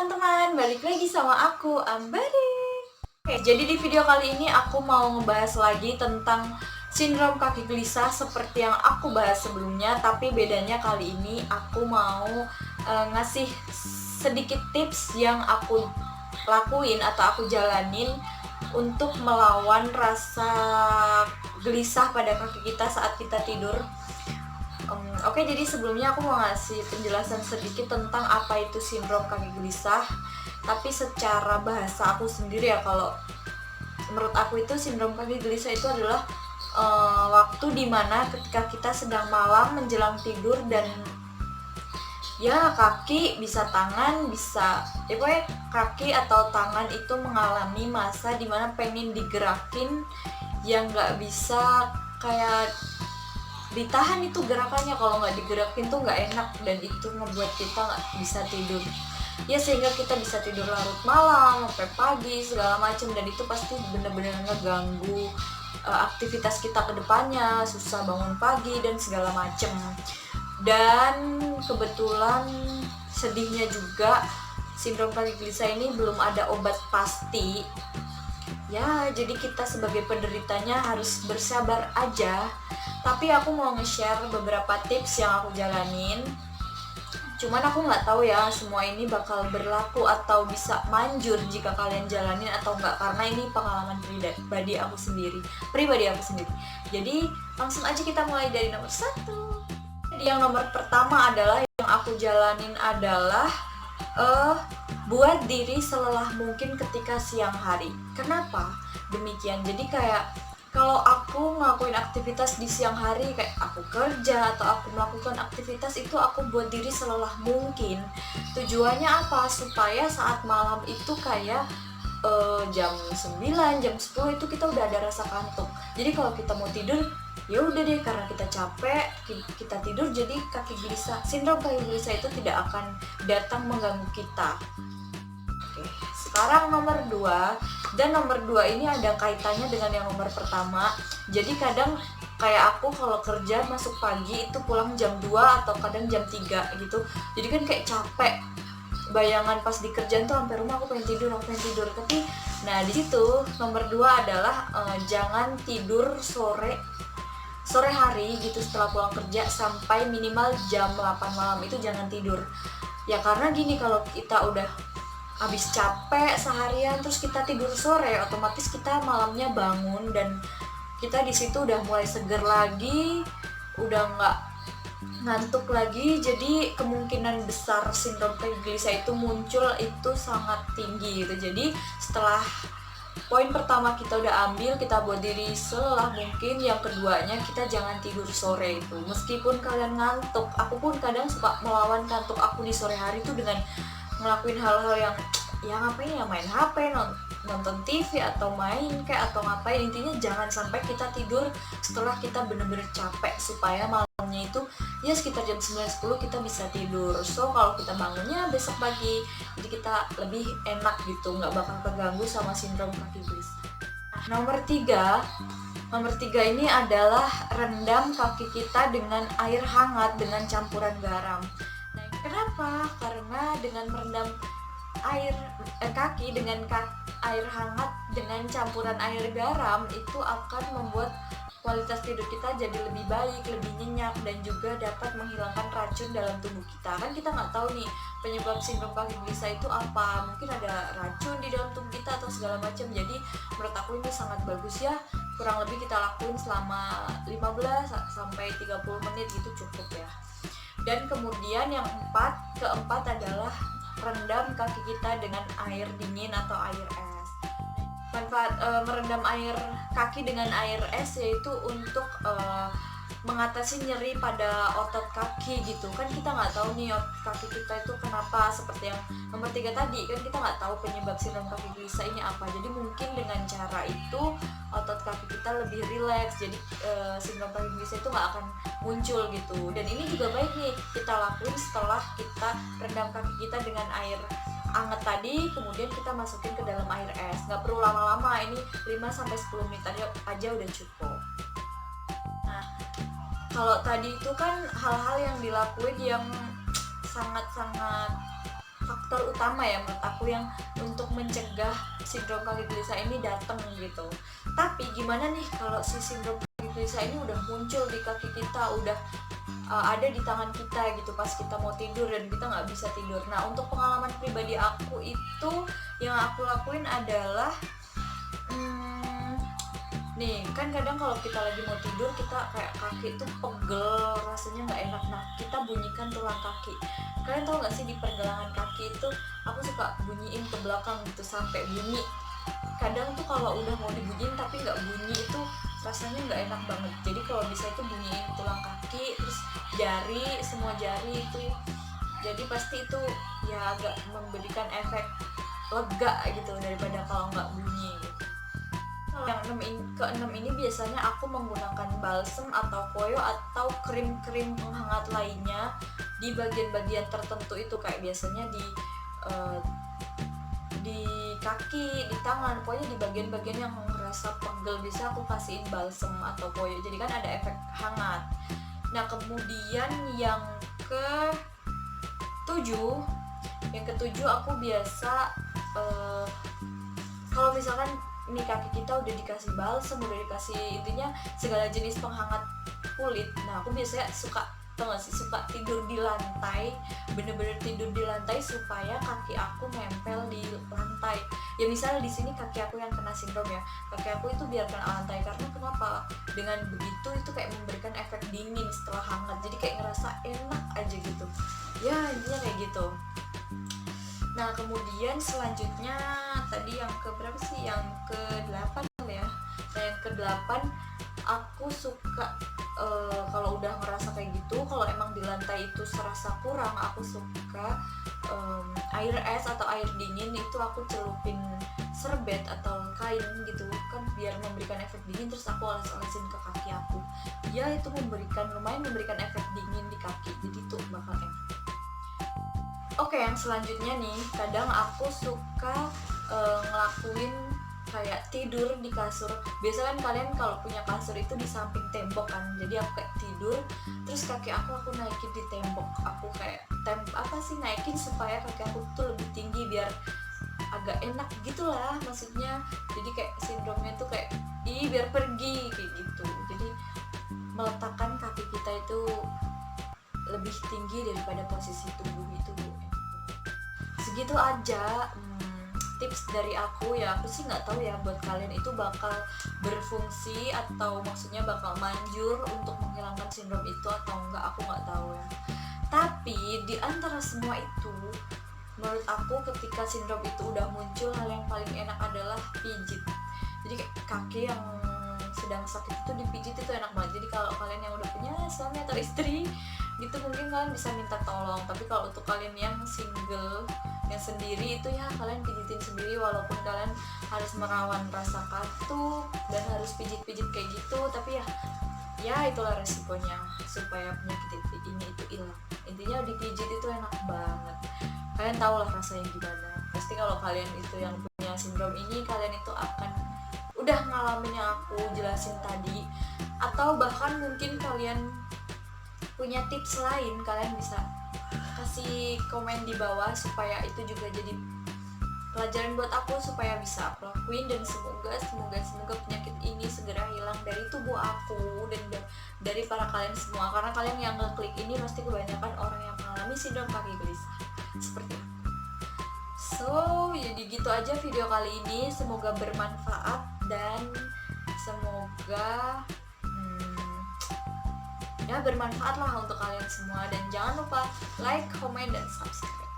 teman-teman, balik lagi sama aku, Ambari. Oke, jadi di video kali ini aku mau ngebahas lagi tentang sindrom kaki gelisah seperti yang aku bahas sebelumnya, tapi bedanya kali ini aku mau ngasih sedikit tips yang aku lakuin atau aku jalanin untuk melawan rasa gelisah pada kaki kita saat kita tidur. Oke, jadi sebelumnya aku mau ngasih penjelasan sedikit tentang apa itu sindrom kaki gelisah. Tapi secara bahasa aku sendiri ya, kalau menurut aku itu sindrom kaki gelisah itu adalah waktu dimana ketika kita sedang malam menjelang tidur dan ya kaki bisa tangan bisa pokoknya kaki atau tangan itu mengalami masa dimana pengen digerakin yang nggak bisa kayak ditahan itu gerakannya. Kalau nggak digerakin tuh nggak enak dan itu ngebuat kita nggak bisa tidur ya, sehingga kita bisa tidur larut malam sampai pagi segala macam, dan itu pasti bener-bener ngeganggu aktivitas kita ke depannya, susah bangun pagi dan segala macam. Dan kebetulan sedihnya juga sindrom kaki gelisah ini belum ada obat pasti ya, jadi kita sebagai penderitanya harus bersabar aja. Tapi aku mau nge-share beberapa tips yang aku jalanin. Cuman aku nggak tahu ya semua ini bakal berlaku atau bisa manjur jika kalian jalanin atau enggak, karena ini pengalaman pribadi aku sendiri. Jadi langsung aja kita mulai dari nomor 1. Jadi yang nomor pertama adalah yang aku jalanin adalah buat diri selelah mungkin ketika siang hari. Kenapa demikian? Jadi kayak kalau aku ngelakuin aktivitas di siang hari, kayak aku kerja atau aku melakukan aktivitas itu, aku buat diri selelah mungkin. Tujuannya apa? Supaya saat malam itu kayak jam 9, jam 10 itu kita udah ada rasa kantuk. Jadi kalau kita mau tidur, ya udah deh, karena kita capek kita tidur, jadi sindrom kaki gelisah itu tidak akan datang mengganggu kita. Oke, sekarang nomor 2, dan nomor 2 ini ada kaitannya dengan yang nomor pertama. Jadi kadang kayak aku kalau kerja masuk pagi itu pulang jam 2 atau kadang jam 3 gitu, jadi kan kayak capek, bayangan pas di kerjaan tuh sampai rumah aku pengen tidur. Tapi nah di situ nomor 2 adalah jangan tidur sore hari gitu setelah pulang kerja sampai minimal jam 8 malam itu jangan tidur ya. Karena gini, kalau kita udah habis capek seharian terus kita tidur sore, otomatis kita malamnya bangun dan kita di situ udah mulai seger lagi, udah nggak ngantuk lagi. Jadi kemungkinan besar sindrom kaki gelisah itu muncul itu sangat tinggi gitu. Jadi setelah poin pertama kita udah ambil, kita buat diri selelah mungkin. Yang keduanya, kita jangan tidur sore itu. Meskipun kalian ngantuk, aku pun kadang suka melawan kantuk aku di sore hari itu dengan ngelakuin hal-hal yang ngapain ya, main HP, nonton TV atau main kayak atau ngapain. Intinya jangan sampai kita tidur setelah kita bener-bener capek, supaya malamnya itu ya sekitar jam 9-10 kita bisa tidur. So kalau kita bangunnya besok pagi, jadi kita lebih enak gitu, nggak bakal terganggu sama sindrom kaki gelisah. Nomor 3 ini adalah rendam kaki kita dengan air hangat dengan campuran garam. Nah, kenapa? Karena dengan merendam kaki dengan air hangat dengan campuran air garam itu akan membuat kualitas tidur kita jadi lebih baik, lebih nyenyak, dan juga dapat menghilangkan racun dalam tubuh kita. Kan kita nggak tahu nih penyebab sindrom kaki gelisah itu apa, mungkin ada racun di dalam tubuh kita atau segala macam. Jadi menurut aku ini sangat bagus ya, kurang lebih kita lakuin selama 15 sampai 30 menit gitu cukup ya. Dan kemudian yang keempat adalah rendam kaki kita dengan air dingin atau air es. Manfaat merendam air kaki dengan air es yaitu untuk mengatasi nyeri pada otot kaki gitu. Kan kita nggak tahu nih kaki kita itu kenapa, seperti yang nomor 3 tadi, kan kita nggak tahu penyebab sindrom kaki gelisah ini apa. Jadi mungkin dengan cara itu otot kaki kita lebih rileks, jadi sindrom kaki gelisah itu nggak akan muncul gitu. Dan ini juga baik nih kita lakuin setelah kita rendam kaki kita dengan air anget tadi, kemudian kita masukin ke dalam air es. Nggak perlu lama-lama, ini 5-10 menit aja udah cukup. Nah, kalau tadi itu kan hal-hal yang dilakuin yang sangat-sangat faktor utama ya menurut aku yang untuk mencegah sindrom kaki gelisah ini datang gitu. Tapi gimana nih kalau si sindrom kaki gelisah ini udah muncul di kaki kita, udah ada di tangan kita gitu pas kita mau tidur dan kita nggak bisa tidur. Nah, untuk pengalaman pribadi aku itu yang aku lakuin adalah nih kan kadang kalau kita lagi mau tidur kita kayak kaki itu pegel, rasanya nggak enak. Nah, kita bunyikan tulang kaki. Kalian tahu nggak sih di pergelangan kaki itu aku suka bunyiin ke belakang gitu sampai bunyi. Kadang tuh kalau udah mau dibunyiin tapi nggak bunyi itu rasanya nggak enak banget. Jadi kalau bisa itu bunyiin tulang kaki, terus jari, semua jari itu. Jadi pasti itu ya agak memberikan efek lega gitu daripada kalau nggak bunyi gitu. Yang keenam ini biasanya aku menggunakan balsem atau koyo atau krim-krim penghangat lainnya di bagian-bagian tertentu itu, kayak biasanya di kaki, di tangan, pokoknya di bagian-bagian yang merasa pegel bisa aku kasihin balsem atau koyo, jadi kan ada efek hangat. Nah, kemudian yang ketujuh aku biasa kalau misalkan ini kaki kita udah dikasih balsem, udah dikasih intinya segala jenis penghangat kulit. Nah, aku biasanya suka tidur di lantai, bener-bener tidur di lantai supaya kaki aku nempel di lantai. Ya misalnya di sini kaki aku yang kena sindrom ya, kaki aku itu biar kena lantai, karena kenapa? Dengan begitu itu kayak memberikan efek dingin setelah hangat, jadi kayak ngerasa enak aja gitu. Ya intinya kayak gitu. Nah, kemudian selanjutnya tadi yang keberapa sih? Yang ke-8 ya. Nah, yang ke-8 aku suka kalau udah ngerasa kayak gitu, kalau emang di lantai itu serasa kurang, aku suka air es atau air dingin itu aku celupin serbet atau kain gitu kan biar memberikan efek dingin, terus aku oles-olesin ke kaki aku. Ya itu lumayan memberikan efek dingin di kaki, jadi itu bakal enak. Oke, yang selanjutnya nih, kadang aku suka ngelakuin kayak tidur di kasur. Biasa kan kalian kalau punya kasur itu di samping tembok kan, jadi aku kayak tidur, terus kaki aku naikin di tembok. Aku kayak naikin supaya kaki aku tuh lebih tinggi biar agak enak gitulah maksudnya. Jadi kayak sindromnya tuh kayak biar pergi kayak gitu. Jadi meletakkan kaki kita itu lebih tinggi daripada posisi tubuh itu. Segitu aja tips dari aku ya. Aku sih nggak tahu ya buat kalian itu bakal berfungsi atau maksudnya bakal manjur untuk menghilangkan sindrom itu atau enggak, aku nggak tahu ya. Tapi di antara semua itu menurut aku ketika sindrom itu udah muncul, hal yang paling enak adalah pijit. Jadi kaki yang sedang sakit itu dipijit itu enak banget. Jadi kalau kalian yang udah punya suami atau istri gitu mungkin kalian bisa minta tolong, tapi kalau untuk kalian yang single, yang sendiri itu ya kalian pijitin sendiri, walaupun kalian harus merawan rasa katuk dan harus pijit-pijit kayak gitu, tapi ya itulah resikonya supaya penyakit ini itu hilang. Intinya dipijit itu enak banget, kalian tahu lah rasanya gimana. Pasti kalau kalian itu yang punya sindrom ini, kalian itu akan udah ngalamin yang aku jelasin tadi, atau bahkan mungkin kalian punya tips lain, kalian bisa kasih komen di bawah supaya itu juga jadi pelajaran buat aku supaya bisa aku lakuin, dan semoga penyakit ini segera hilang dari tubuh aku dan dari para kalian semua, karena kalian yang ngeklik ini pasti kebanyakan orang yang mengalami sindrom kaki gelisah seperti aku. So, jadi gitu aja video kali ini, semoga bermanfaat dan semoga ya bermanfaat lah untuk kalian semua, dan jangan lupa like, comment, dan subscribe.